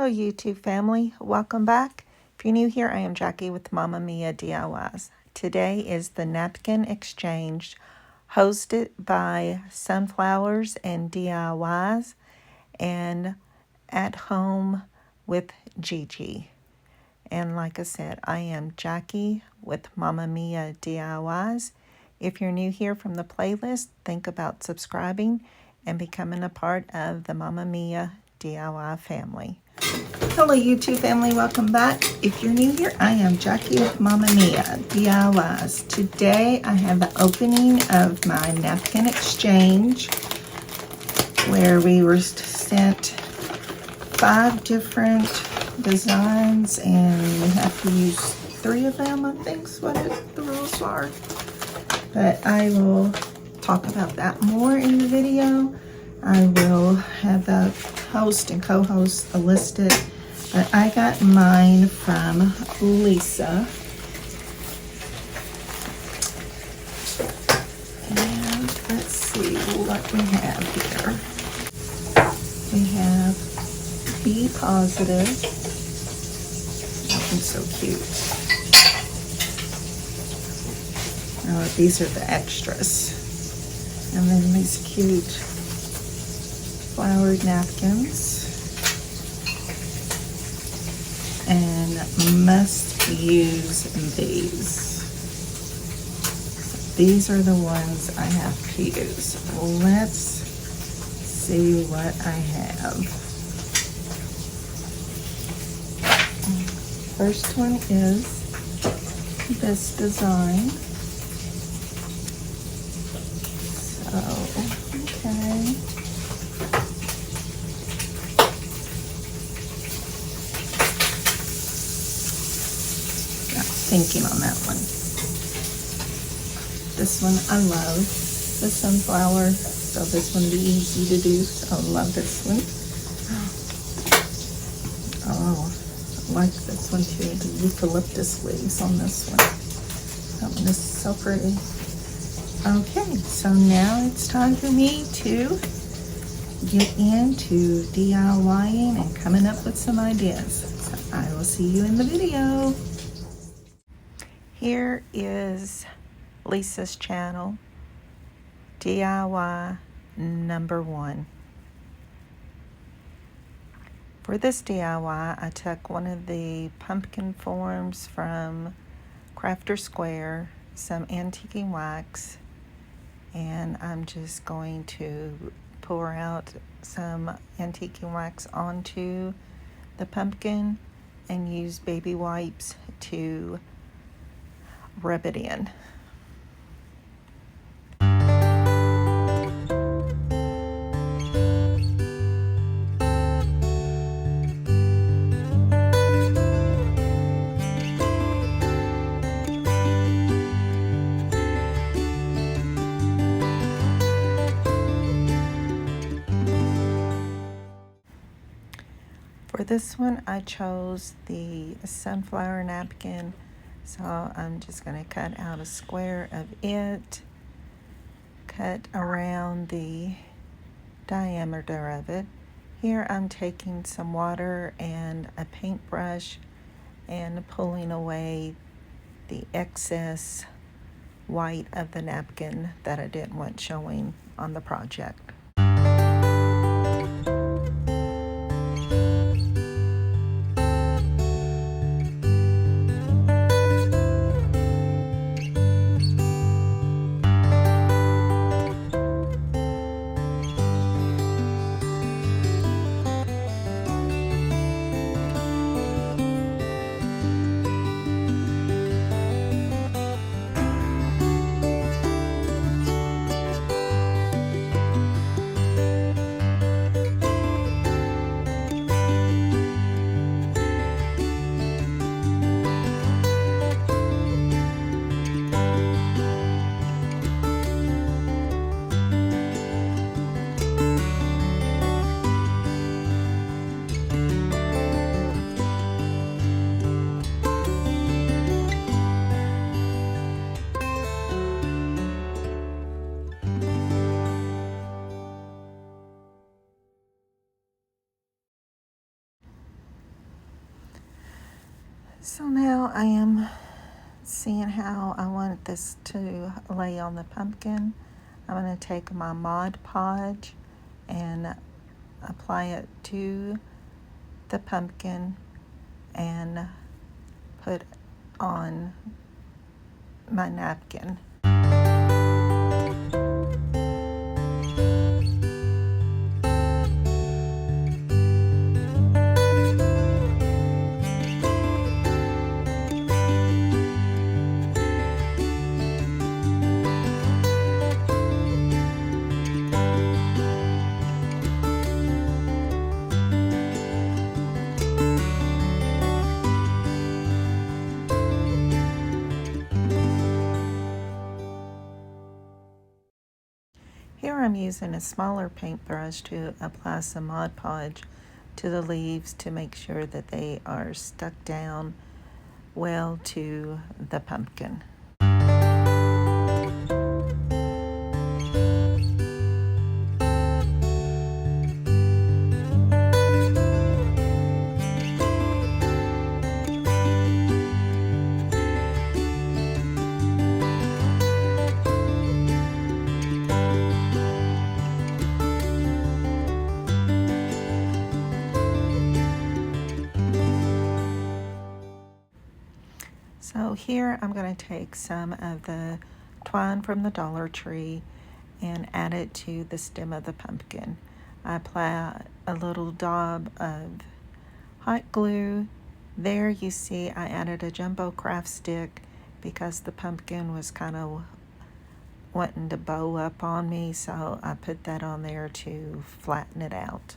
Hello YouTube family, welcome back. If you're new here, I am Jackie with Momma Mia DIYs. Today is the Napkin Exchange hosted by Sunflowers and DIYs and At Home with Gigi. And like I said, I am Jackie with Momma Mia DIYs. If you're new here from the playlist, think about subscribing and becoming a part of the Momma Mia DIY family. Hello YouTube family, welcome back. If you're new here, I am Jackie with Momma Mia DIYs. Today I have the opening of my Napkin Exchange where we were sent 5 different designs and we have to use 3 of them, I think is what the rules are. But I will talk about that more in the video. I will have the host and co-host listed, but I got mine from Lisa. And let's see what we have here. We have Be Positive. That one's so cute. Oh, these are the extras. And then these cute flowered napkins. And must use these. These are the ones I have to use. Let's see what I have. First one is this design. Okay. Thinking on that one. This one I love, the sunflower, so this one will be easy to do, so I love this one. Oh, I like this one too, the eucalyptus leaves on this one. That one is so pretty. Okay, so now it's time for me to get into DIYing and coming up with some ideas. So I will see you in the video. Here is Lisa's channel, DIY number 1. For this DIY, I took one of the pumpkin forms from Crafter Square, some antiquing wax, and I'm just going to pour out some antiquing wax onto the pumpkin and use baby wipes to rub it in. For this one, I chose the sunflower napkin, so I'm just going to cut out a square of it, cut around the diameter of it. Here I'm taking some water and a paintbrush and pulling away the excess white of the napkin that I didn't want showing on the project. So now I am seeing how I want this to lay on the pumpkin. I'm going to take my Mod Podge and apply it to the pumpkin and put on my napkin. Here I'm using a smaller paintbrush to apply some Mod Podge to the leaves to make sure that they are stuck down well to the pumpkin. So here I'm going to take some of the twine from the Dollar Tree and add it to the stem of the pumpkin. I apply a little dab of hot glue. There you see I added a jumbo craft stick because the pumpkin was kind of wanting to bow up on me, so I put that on there to flatten it out.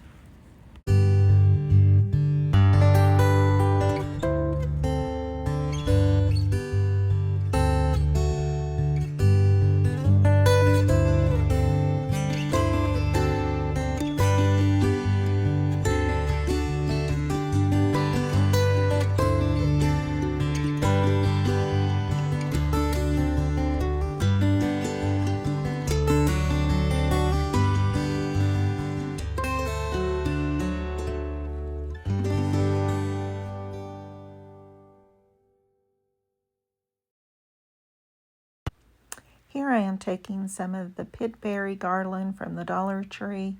Here I am taking some of the pitberry garland from the Dollar Tree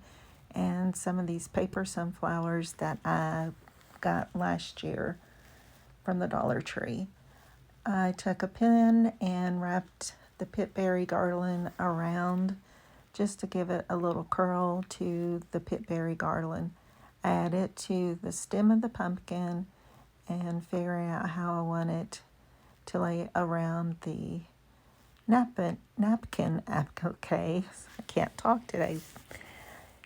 and some of these paper sunflowers that I got last year from the Dollar Tree. I took a pin and wrapped the pitberry garland around just to give it a little curl to the pitberry garland. I add it to the stem of the pumpkin and figuring out how I want it to lay around the napkin applique. I can't talk today.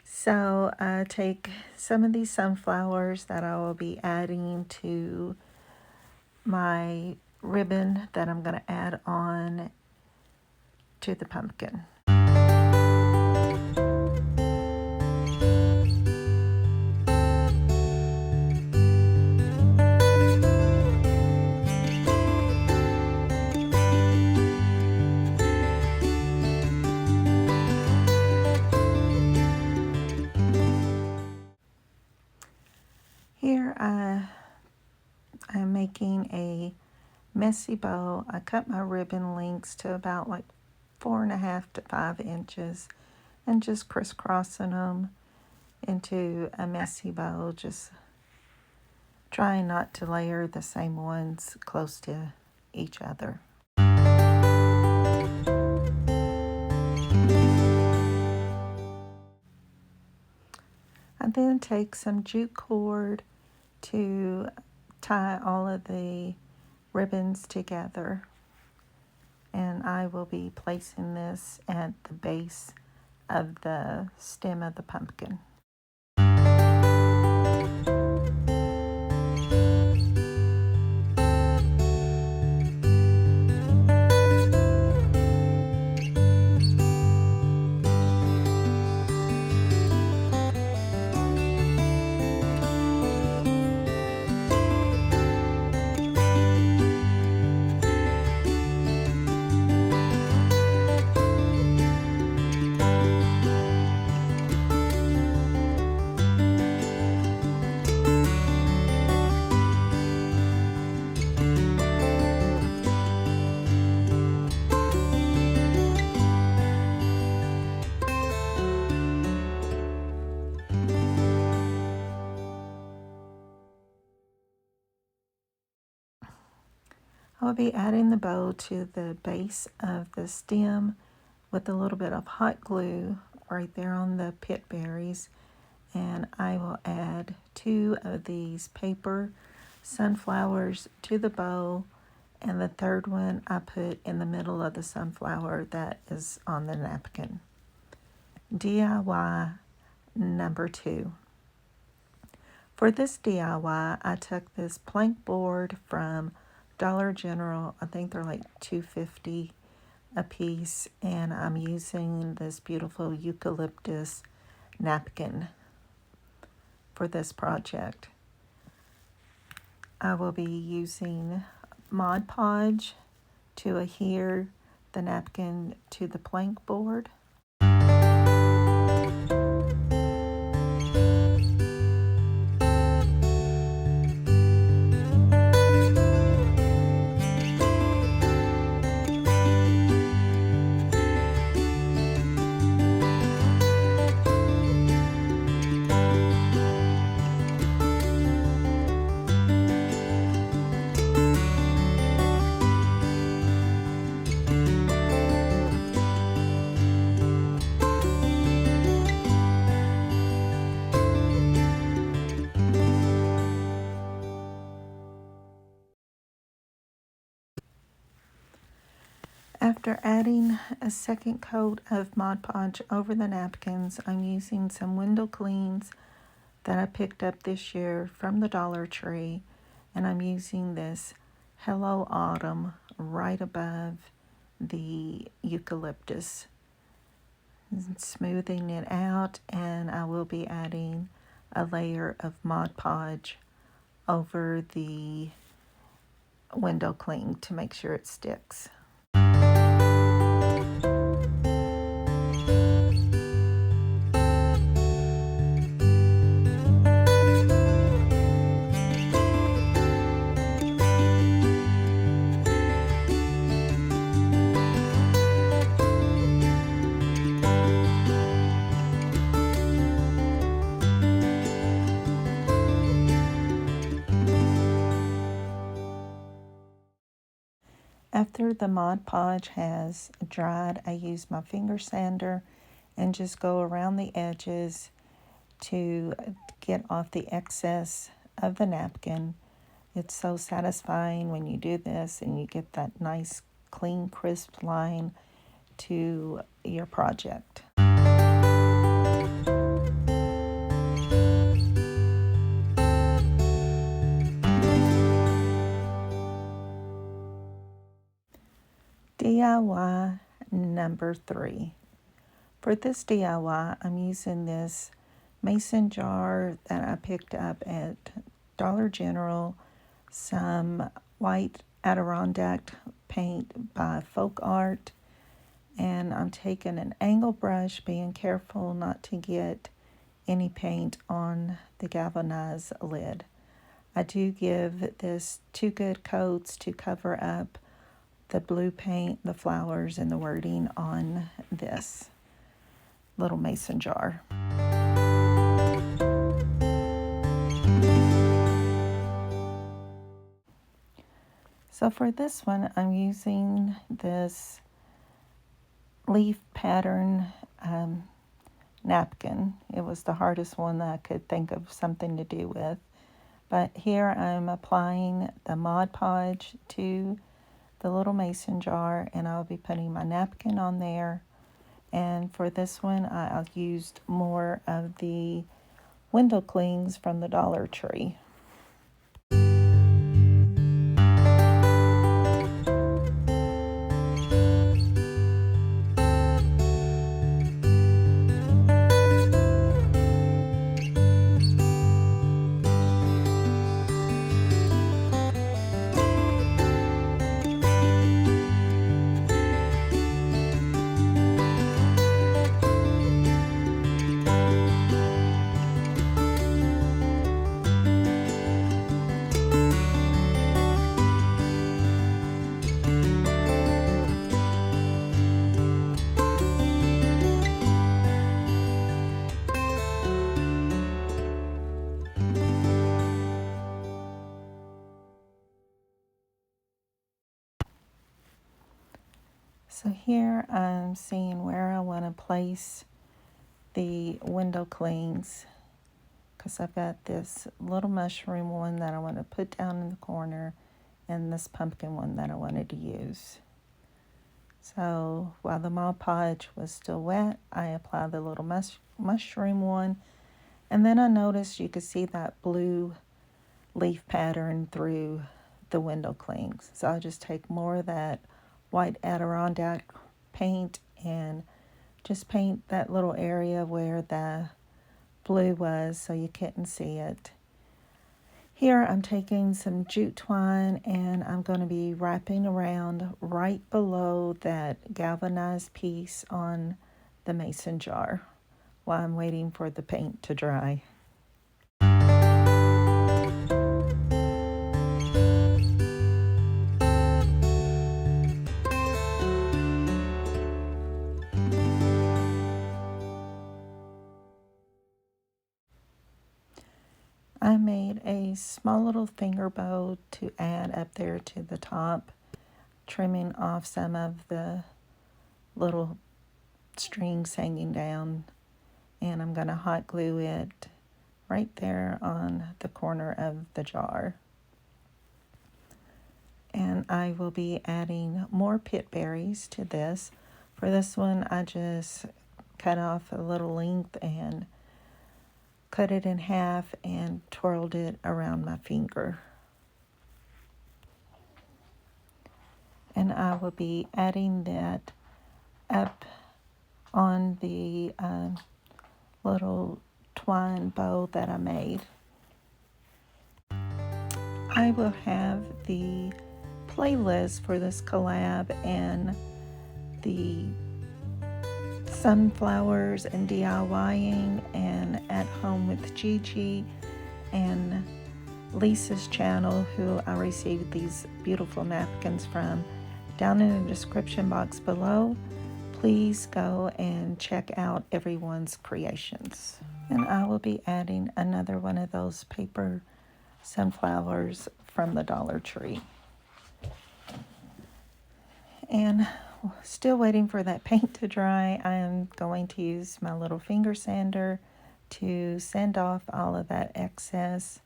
So I take some of these sunflowers that I will be adding to my ribbon that I'm going to add on to the pumpkin. Here I'm making a messy bow. I cut my ribbon lengths to about like 4.5 to 5 inches and just crisscrossing them into a messy bow, just trying not to layer the same ones close to each other. I then take some jute cord to tie all of the ribbons together, and I will be placing this at the base of the stem of the pumpkin. I will be adding the bow to the base of the stem with a little bit of hot glue right there on the pit berries. And I will add 2 of these paper sunflowers to the bow, and the third one I put in the middle of the sunflower that is on the napkin. DIY number 2. For this DIY, I took this plank board from Dollar General. I think they're like $2.50 a piece, and I'm using this beautiful eucalyptus napkin for this project. I will be using Mod Podge to adhere the napkin to the plank board. After adding a second coat of Mod Podge over the napkins, I'm using some window cleans that I picked up this year from the Dollar Tree, and I'm using this Hello Autumn right above the eucalyptus, smoothing it out, and I will be adding a layer of Mod Podge over the window cling to make sure it sticks. After the Mod Podge has dried, I use my finger sander and just go around the edges to get off the excess of the napkin. It's so satisfying when you do this and you get that nice, clean, crisp line to your project. DIY number 3. For this DIY, I'm using this mason jar that I picked up at Dollar General, some white Adirondack paint by Folk Art, and I'm taking an angle brush, being careful not to get any paint on the galvanized lid. I do give this 2 good coats to cover up the blue paint, the flowers, and the wording on this little mason jar. So for this one, I'm using this leaf pattern napkin. It was the hardest one that I could think of something to do with. But here I'm applying the Mod Podge to the little mason jar, and I'll be putting my napkin on there. And for this one, I used more of the window clings from the Dollar Tree. So here I'm seeing where I want to place the window clings, because I've got this little mushroom one that I want to put down in the corner and this pumpkin one that I wanted to use. So while the Mod Podge was still wet, I applied the little mushroom one, and then I noticed you could see that blue leaf pattern through the window clings. So I just take more of that white Adirondack paint and just paint that little area where the blue was so you couldn't see it. Here I'm taking some jute twine and I'm going to be wrapping around right below that galvanized piece on the mason jar while I'm waiting for the paint to dry. I made a small little finger bow to add up there to the top, trimming off some of the little strings hanging down, and I'm going to hot glue it right there on the corner of the jar. And I will be adding more pit berries to this. For this one, I just cut off a little length and cut it in half and twirled it around my finger. And I will be adding that up on the little twine bow that I made. I will have the playlist for this collab and the sunflowers and DIYing and At Home with Gigi and Lisa's channel, who I received these beautiful napkins from, down in the description box below. Please go and check out everyone's creations. And I will be adding another one of those paper sunflowers from the Dollar Tree. And still waiting for that paint to dry, I am going to use my little finger sander to sand off all of that excess,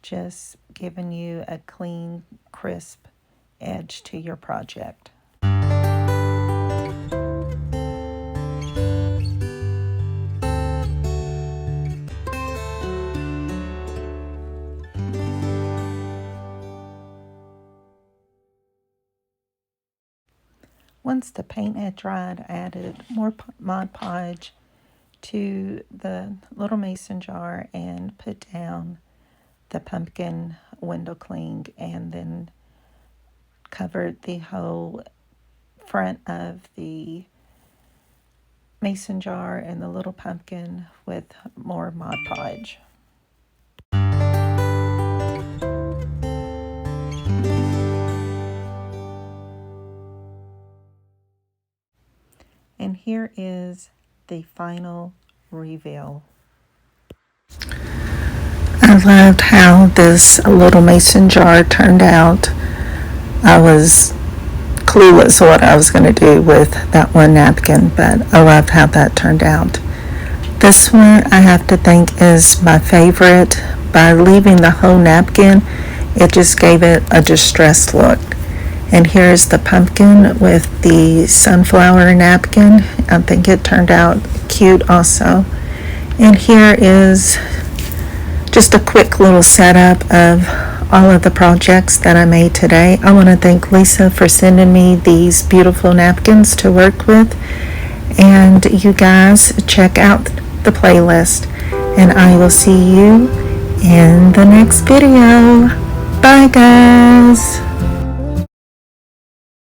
just giving you a clean, crisp edge to your project. Once the paint had dried, I added more Mod Podge to the little mason jar and put down the pumpkin window cling, and then covered the whole front of the mason jar and the little pumpkin with more Mod Podge. And here is the final reveal. I loved how this little mason jar turned out. I was clueless what I was going to do with that one napkin, but I loved how that turned out. This one I have to think is my favorite. By leaving the whole napkin, it just gave it a distressed look. And here's the pumpkin with the sunflower napkin. I think it turned out cute also. And here is just a quick little setup of all of the projects that I made today. I want to thank Lisa for sending me these beautiful napkins to work with. And you guys check out the playlist. And I will see you in the next video. Bye guys.